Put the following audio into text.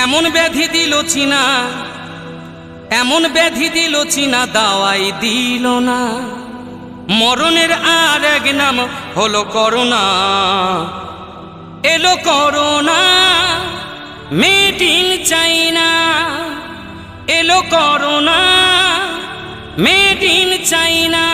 এমন ব্যাধি দিল চীনা, এমন ব্যাধি দিল চীনা, দাওয়াই দিল না। মরণের আর এক নাম হলো করোনা। এলো করোনা, মেড ইন চাইনা। এলো করোনা, মেড ইন চাইনা।